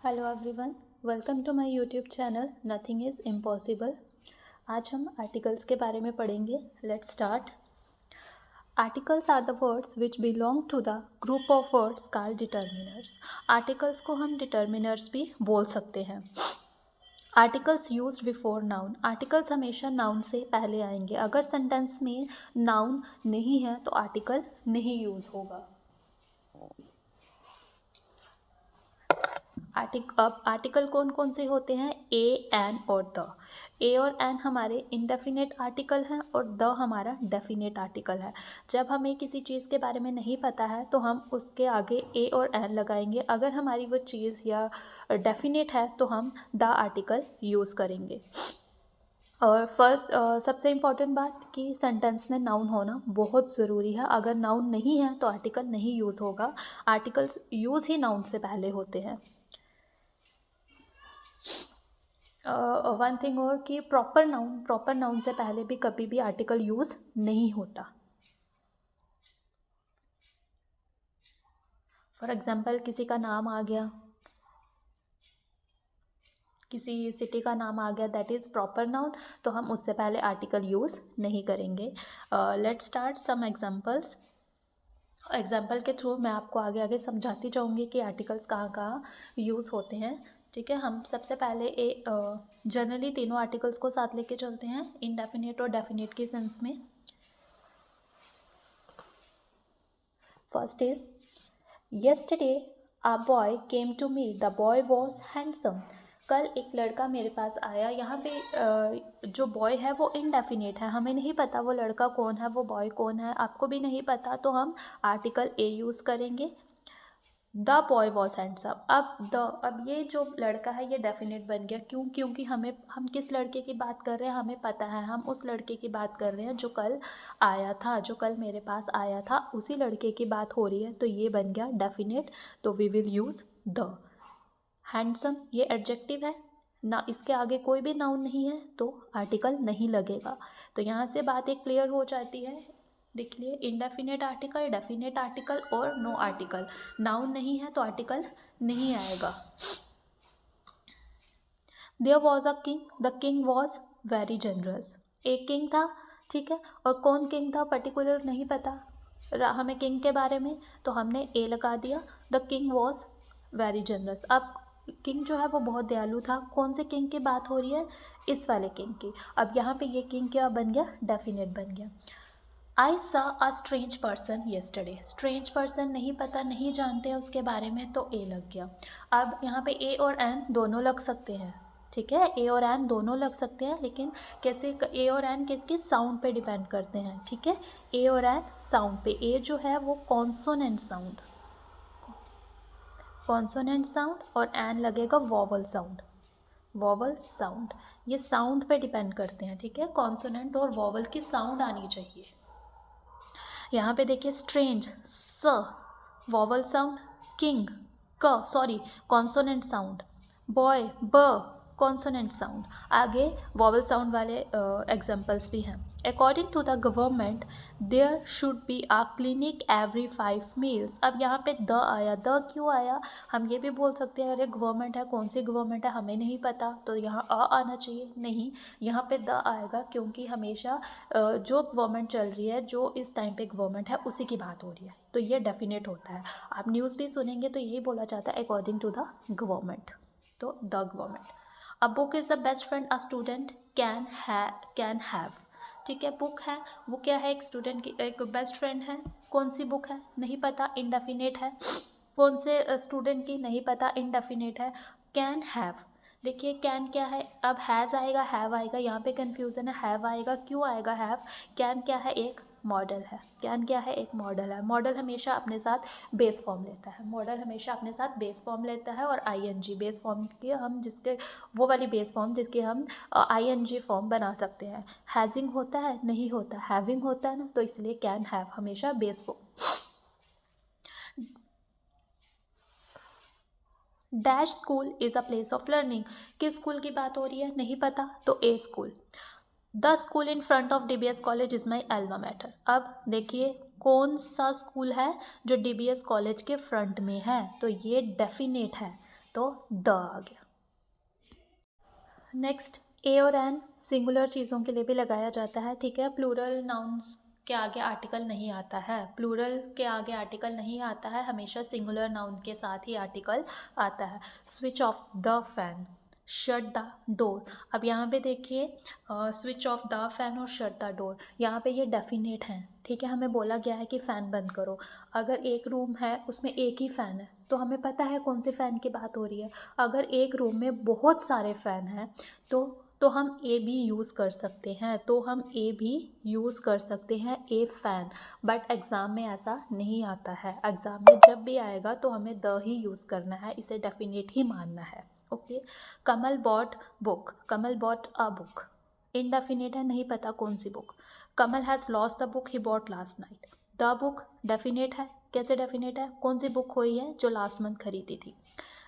Hello everyone, welcome to my YouTube channel nothing is impossible. आज हम articles के बारे में पढ़ेंगे। Let's start. Articles are the words which belong to the group of words called determiners. Articles को हम determiners भी बोल सकते हैं। Articles used before noun. Articles हमेशा नाउन से पहले आएंगे। अगर सेंटेंस में नाउन नहीं है तो आर्टिकल नहीं यूज़ होगा। आर्टिकल कौन कौन से होते हैं? ए, एन और द। ए और एन हमारे इंडेफिनेट आर्टिकल हैं और द हमारा डेफिनेट आर्टिकल है। जब हमें किसी चीज़ के बारे में नहीं पता है तो हम उसके आगे ए और एन लगाएंगे। अगर हमारी वो चीज़ या डेफिनेट है तो हम द आर्टिकल यूज़ करेंगे। और फर्स्ट सबसे इम्पॉर्टेंट बात कि सेंटेंस में नाउन होना बहुत ज़रूरी है। अगर नाउन नहीं है तो आर्टिकल नहीं यूज़ होगा। आर्टिकल्स यूज़ ही नाउन से पहले होते हैं। वन थिंग और कि प्रॉपर नाउन से पहले भी कभी भी आर्टिकल यूज़ नहीं होता। फॉर एग्जांपल किसी का नाम आ गया, किसी सिटी का नाम आ गया, दैट इज़ प्रॉपर नाउन, तो हम उससे पहले आर्टिकल यूज़ नहीं करेंगे। Let's start some examples. Example के थ्रू मैं आपको आगे आगे समझाती जाऊँगी कि आर्टिकल्स कहाँ कहाँ यूज़ होते हैं। ठीक है, हम सबसे पहले जनरली तीनों आर्टिकल्स को साथ लेके चलते हैं, इनडेफिनेट और डेफिनेट के सेंस में। First is yesterday a boy came to me, the boy was handsome. कल एक लड़का मेरे पास आया। यहाँ पे जो बॉय है वो इनडेफिनेट है, हमें नहीं पता वो लड़का कौन है, वो बॉय कौन है, आपको भी नहीं पता, तो हम आर्टिकल ए यूज़ करेंगे। The boy was handsome. अब ये जो लड़का है ये डेफिनेट बन गया। क्योंकि हम किस लड़के की बात कर रहे हैं हमें पता है, हम उस लड़के की बात कर रहे हैं जो कल आया था, जो कल मेरे पास आया था, उसी लड़के की बात हो रही है, तो ये बन गया डेफिनेट। तो we will use the. Handsome ये एडजेक्टिव है ना, इसके आगे कोई भी नाउन नहीं है तो आर्टिकल नहीं लगेगा। तो यहाँ से बात एक क्लियर हो जाती है। देख लिए, इनडेफिनेट आर्टिकल, डेफिनेट आर्टिकल और नो आर्टिकल। नाउन नहीं है तो आर्टिकल नहीं आएगा। There was a king, the king was very generous. एक किंग था, ठीक है, और कौन किंग था पर्टिकुलर नहीं पता हमें किंग के बारे में, तो हमने ए लगा दिया। The king was very generous. अब किंग जो है वो बहुत दयालु था। कौन से किंग की बात हो रही है? इस वाले किंग की। अब यहाँ पे ये किंग क्या बन गया? डेफिनेट बन गया। आई सा a strange person yesterday. Strange person नहीं पता, नहीं जानते हैं उसके बारे में, तो ए लग गया। अब यहाँ पे ए और एन दोनों लग सकते हैं, ठीक है, ए और एन दोनों लग सकते हैं, लेकिन कैसे? ए और एन किसके साउंड पे डिपेंड करते हैं, ठीक है, ए और एन साउंड पे। ए जो है वो कॉन्सोनेंट साउंड, कॉन्सोनेंट साउंड, और एन लगेगा वॉवल साउंड, वॉवल साउंड। ये साउंड पे डिपेंड करते हैं, ठीक है, कॉन्सोनेंट और वॉवल की साउंड आनी चाहिए। यहाँ पे देखिए, स्ट्रेंज स वॉवल साउंड, किंग क सॉरी कॉन्सोनेंट साउंड, बॉय ब कॉन्सोनेंट साउंड। आगे वॉवल साउंड वाले एग्जाम्पल्स भी हैं। According to the government there should be a clinic every 5 miles. अब यहाँ पे द आया, द क्यों आया? हम ये भी बोल सकते हैं अरे गवर्नमेंट है, कौन सी गवर्नमेंट है हमें नहीं पता, तो यहाँ आना चाहिए, नहीं, यहाँ पे द आएगा क्योंकि हमेशा जो गवर्नमेंट चल रही है, जो इस टाइम पे गवर्नमेंट है, उसी की बात हो रही है, तो ये डेफिनेट होता है। आप न्यूज़ भी सुनेंगे तो यही बोला जाता है अकॉर्डिंग टू द गवर्नमेंट, तो the government. A book is the best friend a student can have. ठीक है, बुक है, वो क्या है? एक स्टूडेंट की एक बेस्ट फ्रेंड है। कौन सी बुक है? नहीं पता, इनडेफिनेट है। कौन से स्टूडेंट की? नहीं पता, इनडेफिनेट है। कैन हैव, देखिए कैन क्या है? अब हैज़ आएगा, हैव आएगा, यहाँ पे कन्फ्यूज़न है। हैव आएगा, क्यों आएगा हैव? कैन क्या है? एक मॉडल है। कैन क्या है? एक मॉडल है। मॉडल हमेशा अपने साथ बेस फॉर्म लेता है, मॉडल हमेशा अपने साथ बेस फॉर्म लेता है, और आईएनजी बेस फॉर्म के हम जिसके वो वाली बेस फॉर्म जिसके हम आईएनजी फॉर्म बना सकते हैं। हैजिंग होता है? नहीं होता, हैविंग होता है ना, तो इसलिए कैन हैव हमेशा base form. Dash school is a place of learning. किस स्कूल की बात हो रही है? नहीं पता, तो a school. The school in front of DBS college is my alma mater. अब देखिए कौन सा स्कूल है जो डीबीएस कॉलेज के फ्रंट में है, तो ये डेफिनेट है, तो द आ गया। नेक्स्ट, ए और एन सिंगुलर चीज़ों के लिए भी लगाया जाता है, ठीक है। प्लूरल नाउन्स के आगे आर्टिकल नहीं आता है, प्लूरल के आगे आर्टिकल नहीं आता है, हमेशा सिंगुलर नाउन के साथ ही आर्टिकल आता है। Switch off the fan, shut the door. अब यहाँ पे देखिए स्विच ऑफ द फैन और शट द डोर, यहाँ पे ये डेफिनेट हैं, ठीक है। हमें बोला गया है कि फ़ैन बंद करो। अगर एक रूम है उसमें एक ही फ़ैन है तो हमें पता है कौन से फ़ैन की बात हो रही है। अगर एक रूम में बहुत सारे फ़ैन हैं तो हम ए भी यूज़ कर सकते हैं, तो हम ए भी यूज़ कर सकते हैं, ए फ़ैन। बट एग्ज़ाम में ऐसा नहीं आता है, एग्ज़ाम में जब भी आएगा तो हमें द ही यूज़ करना है, इसे डेफिनेट ही मानना है। Okay. Kamal bought book, Kamal bought a book, indefinite है, नहीं पता कौन सी book. Kamal has lost the book he bought last night, the book definite है, कैसे डेफिनेट है, कौन सी बुक खोई है, जो लास्ट मंथ खरीदी थी।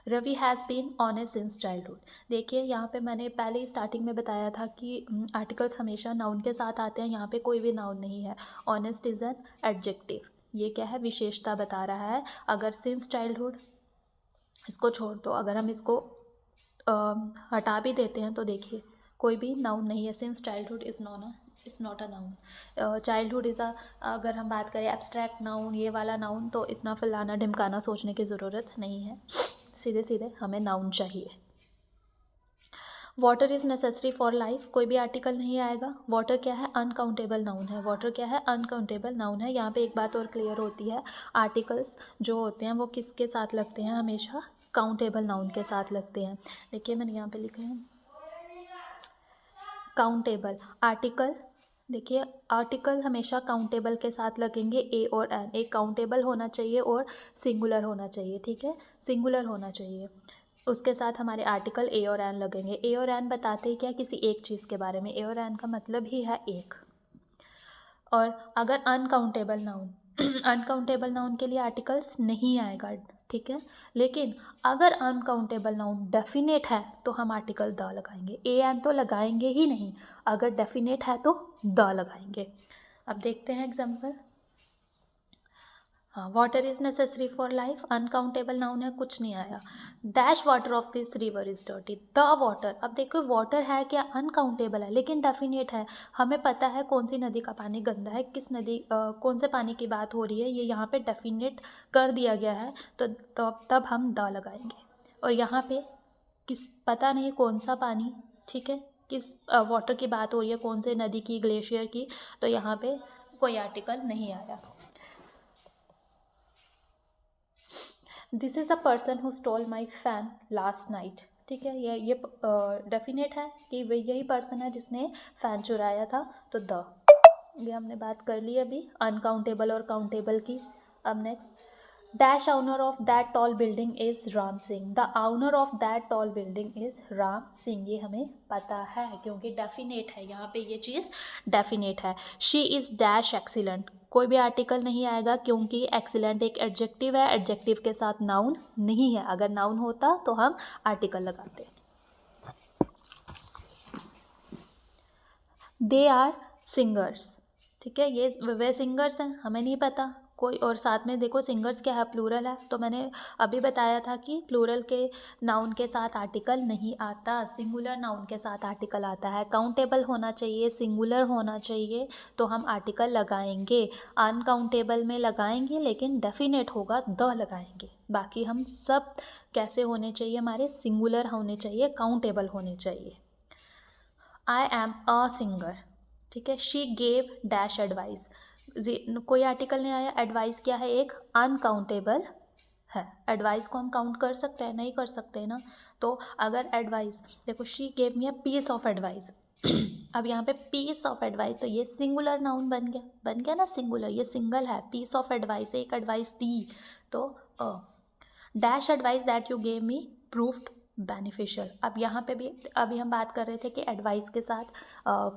Ravi has been honest since childhood, देखिए यहाँ पे मैंने पहले ही स्टार्टिंग में बताया था कि आर्टिकल्स हमेशा नाउन के साथ आते हैं, यहाँ पे कोई भी नाउन नहीं है। ऑनेस्ट इज़ एन एडजेक्टिव, ये क्या है, विशेषता बता रहा है। अगर सिंस चाइल्डहुड इसको छोड़ दो, अगर हम इसको हटा भी देते हैं तो देखिए कोई भी नाउन नहीं है। Since childhood is not a noun. Childhood is a, अगर हम बात करें एब्स्ट्रैक्ट नाउन, ये वाला नाउन, तो इतना फलाना ढिमकाना सोचने की ज़रूरत नहीं है, सीधे सीधे हमें नाउन चाहिए। Water is necessary for life, कोई भी आर्टिकल नहीं आएगा। वाटर क्या है, अनकाउंटेबल नाउन है, वाटर क्या है, अनकाउंटेबल नाउन है। यहाँ पे एक बात और क्लियर होती है, आर्टिकल्स जो होते हैं वो किसके साथ लगते हैं, हमेशा काउंटेबल नाउन के साथ लगते हैं। देखिए मैंने यहाँ पे लिखा है काउंटेबल आर्टिकल, देखिए आर्टिकल हमेशा काउंटेबल के साथ लगेंगे, ए और एन। एक काउंटेबल होना चाहिए और सिंगुलर होना चाहिए, ठीक है, सिंगुलर होना चाहिए, उसके साथ हमारे आर्टिकल ए और एन लगेंगे। ए और एन बताते ही क्या, किसी एक चीज़ के बारे में, ए और एन का मतलब ही है एक। और अगर अनकाउंटेबल नाउन अनकाउंटेबल नाउन के लिए आर्टिकल्स नहीं आएगा, ठीक है। लेकिन अगर अनकाउंटेबल नाउन डेफिनेट है तो हम आर्टिकल द लगाएंगे, ए एन तो लगाएंगे ही नहीं, अगर डेफिनेट है तो द लगाएंगे। अब देखते हैं एग्जाम्पल। हाँ, water is necessary for life, uncountable noun है, कुछ नहीं आया। Dash water of this river is dirty, the water. अब देखो वाटर है क्या, अनकाउंटेबल है लेकिन डेफिनेट है, हमें पता है कौन सी नदी का पानी गंदा है, किस नदी कौन से पानी की बात हो रही है, ये यहाँ पे डेफिनेट कर दिया गया है, तो तब हम द लगाएंगे। और यहाँ पे किस पता नहीं कौन सा पानी, ठीक है, किस वाटर की बात हो रही है, कौन से नदी की, ग्लेशियर की, तो यहाँ पे कोई आर्टिकल नहीं आया। This is a person who stole my fan last night, ठीक है, ये डेफिनेट है कि वह यही पर्सन है जिसने फ़ैन चुराया था, तो द, ये हमने बात कर ली अभी अनकाउंटेबल और काउंटेबल की। अब next, dash owner of that tall building is Ram Singh, the owner of that tall building is Ram Singh, ये हमें पता है क्योंकि डेफिनेट है, यहाँ पे ये चीज़ डेफिनेट है। शी इज़ डैश एक्सीलेंट, कोई भी आर्टिकल नहीं आएगा क्योंकि एक्सीलेंट एक एडजेक्टिव है, एडजेक्टिव के साथ नाउन नहीं है, अगर नाउन होता तो हम आर्टिकल लगाते। दे आर सिंगर्स, ठीक है, ये वे सिंगर्स हैं, हमें नहीं पता कोई, और साथ में देखो सिंगर्स क्या है, प्लूरल है, तो मैंने अभी बताया था कि प्लूरल के नाउन के साथ आर्टिकल नहीं आता, सिंगुलर नाउन के साथ आर्टिकल आता है। काउंटेबल होना चाहिए, सिंगुलर होना चाहिए, तो हम आर्टिकल लगाएंगे। अनकाउंटेबल में लगाएंगे लेकिन डेफिनेट होगा द लगाएंगे। बाकी हम सब कैसे होने चाहिए, हमारे सिंगुलर होने चाहिए, काउंटेबल होने चाहिए। आई एम अ सिंगर, ठीक है, शी गेव डैश एडवाइस, कोई आर्टिकल नहीं आया, एडवाइस क्या है, एक अनकाउंटेबल है, एडवाइस को हम काउंट कर सकते हैं, नहीं कर सकते ना, तो अगर एडवाइस, देखो she gave me a piece of advice अब यहाँ पे पीस ऑफ एडवाइस, तो ये सिंगुलर नाउन बन गया ना, सिंगुलर, ये सिंगल है, पीस ऑफ एडवाइस, एक एडवाइस दी, तो dash advice that you gave me proved beneficial. अब यहाँ पे भी अभी हम बात कर रहे थे कि एडवाइस के साथ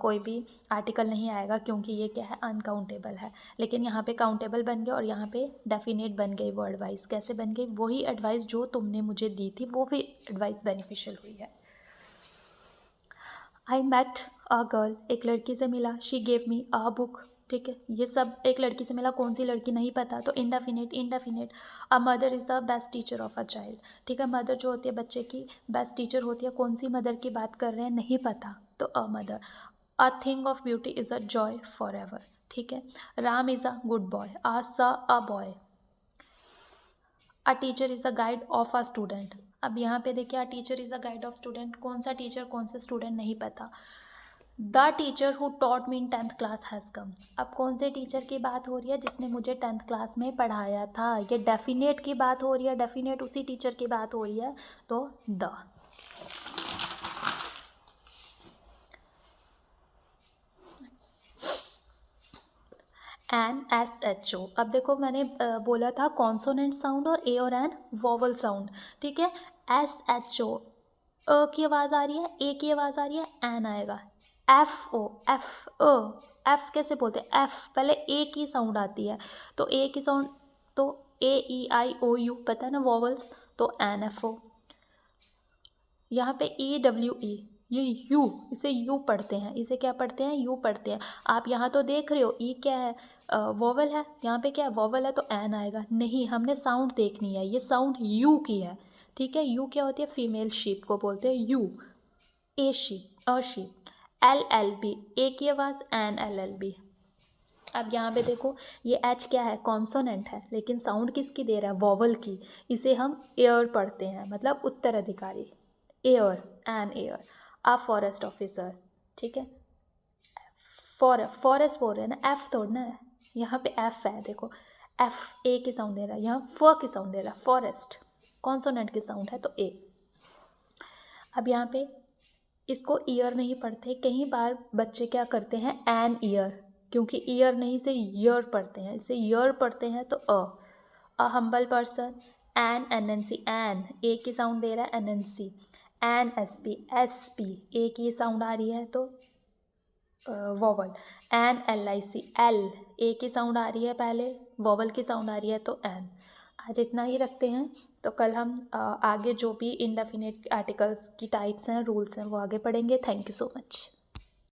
कोई भी आर्टिकल नहीं आएगा क्योंकि ये क्या है, अनकाउंटेबल है, लेकिन यहाँ पे काउंटेबल बन गया और यहाँ पे डेफिनेट बन गई वो एडवाइस। कैसे बन गई, वही एडवाइस जो तुमने मुझे दी थी वो भी एडवाइस बेनिफिशियल हुई है। आई मेट अ गर्ल, एक लड़की से मिला, she gave me a book, ठीक है, ये सब एक लड़की से मिला, कौन सी लड़की नहीं पता, तो indefinite indefinite. A mother is the best teacher of a child, ठीक है, मदर जो होती है बच्चे की बेस्ट टीचर होती है, कौन सी मदर की बात कर रहे हैं नहीं पता, तो a mother. A thing of beauty is a joy for ever, ठीक है, Ram is a good boy, as a boy. A teacher is the guide of a student, अब यहाँ पे देखिए a teacher is the guide of student, कौन सा teacher कौन सा स्टूडेंट नहीं पता। The teacher who taught me in 10th class has come, अब कौन से टीचर की बात हो रही है जिसने मुझे 10th क्लास में पढ़ाया था, ये डेफिनेट की बात हो रही है, डेफिनेट उसी टीचर की बात हो रही है, तो the. An S H O, अब देखो मैंने बोला था कॉन्सोनेंट साउंड और ए और एन वॉवल साउंड, ठीक है, एस एच ओ अ की आवाज़ आ रही है, ए की आवाज़ आ रही है, एन आएगा, एफ ओ एफ एफ कैसे बोलते हैं, एफ पहले ए की साउंड आती है, तो ए की साउंड, तो ए ई आई ओ यू पता है ना वॉवल्स, तो एन एफ ओ। यहाँ पे ई डब्ल्यू ई, ये यू, इसे यू पढ़ते हैं, इसे क्या पढ़ते हैं, यू पढ़ते हैं। आप यहाँ तो देख रहे हो ई क्या है, वॉवल है, यहाँ पे क्या है वॉवल है, तो एन आएगा, नहीं हमने साउंड देखनी है, ये साउंड यू की है, ठीक है, यू क्या होती है, फीमेल शीप को बोलते हैं ewe, a sheep a sheep, L L B, A की आवाज़, एन एल एल बी। अब यहाँ पे देखो ये एच क्या है, कॉन्सोनेंट है, लेकिन साउंड किसकी दे रहा है, वॉवल की, इसे हम एयर पढ़ते हैं, मतलब उत्तराधिकारी, एयर, एन एयर। आ फॉरेस्ट ऑफिसर, ठीक है, फॉरेस्ट बोल रहे हैं ना, एफ तोड़ना है, यहाँ पे एफ है देखो, एफ ए की साउंड दे रहा है, यहाँ फ की साउंड दे रहा है, फॉरेस्ट कॉन्सोनेंट की साउंड है, तो ए। अब यहाँ पे इसको ईयर नहीं पढ़ते, कई बार बच्चे क्या करते हैं एन ईयर, क्योंकि ईयर नहीं इसे ईयर पढ़ते हैं, इसे ईयर पढ़ते हैं, तो a humble person, an N N C, N A की साउंड दे रहा है, an N C, an S P A की साउंड आ रही है, तो vowel, an L I C, L A की साउंड आ रही है पहले, वॉवल की साउंड आ रही है, तो एन। आज इतना ही रखते हैं, तो कल हम आगे जो भी इंडेफिनिट आर्टिकल्स की टाइप्स हैं, रूल्स हैं, वो आगे पढ़ेंगे। Thank you so much.